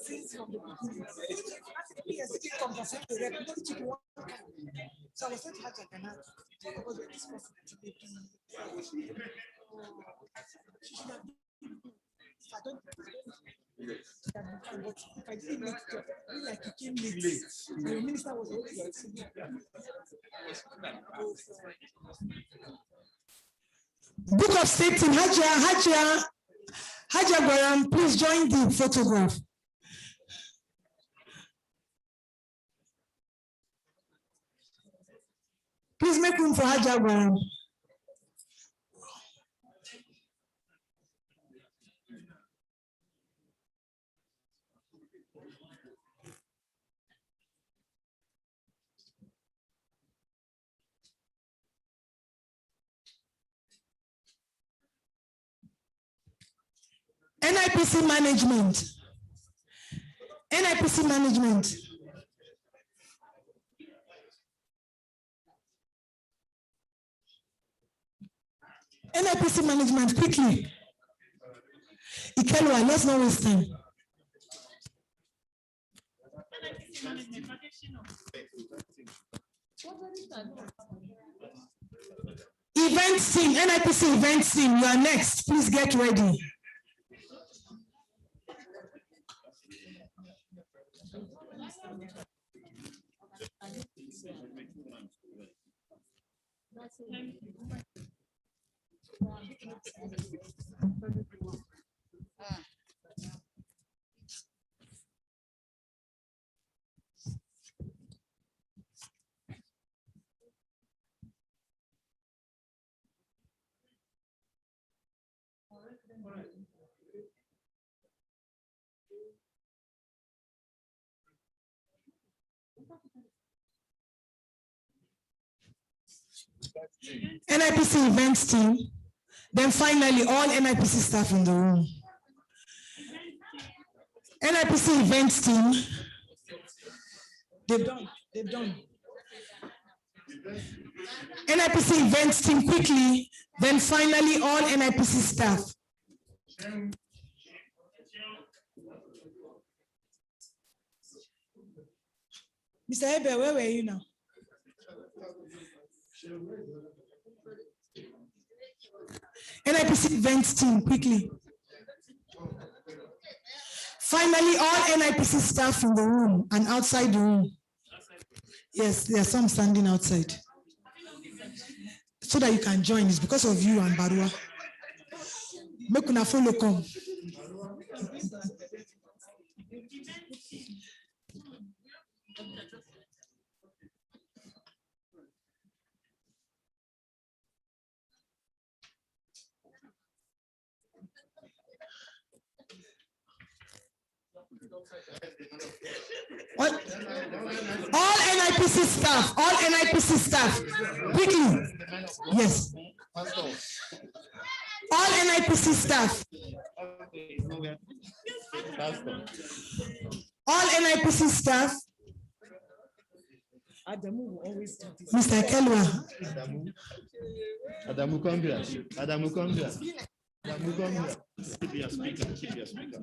Since from the beginning, so I was going to have to talk about this person today. She should have Book of State Team, Hajia Gwaram, please join the photograph. Please make room for Hajia Gwaram. NIPC management. NIPC management. NIPC management, quickly. Ikelwa, let's not waste time. Event team, NIPC event team, you are next. Please get ready. NIPC events team, then finally all NIPC staff in the room. NIPC events team, they've done. NIPC events team, quickly, then finally all NIPC staff. Mr. Hebe, where were you now? NIPC events team, quickly. Finally, all NIPC staff in the room and outside the room. Yes, there are some standing outside. So that you can join. It's because of you and Barua. Make una follow come. All NIPC staff, quickly. Yes. All NIPC staff. All NIPC staff. Mr. Kelwa. Adamu, come here. Adamu, come here. Adamu, come here. Keep your speaker. Keep your speaker.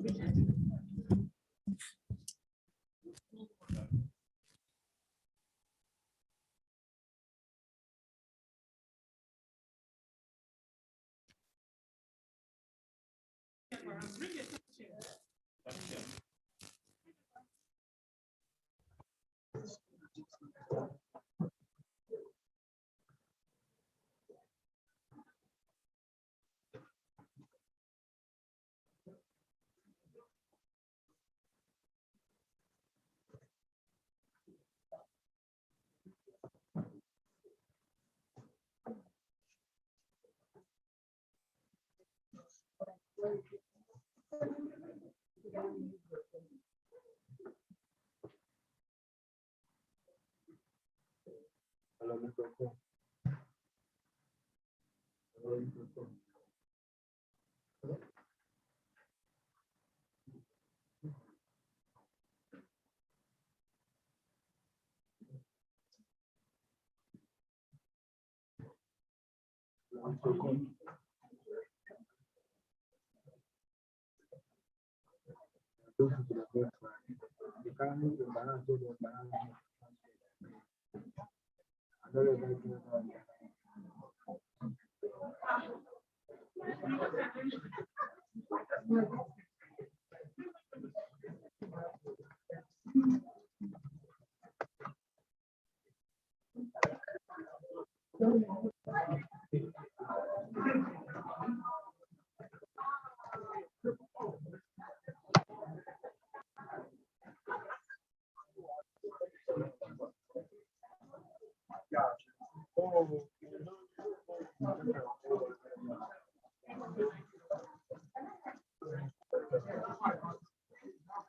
Oh.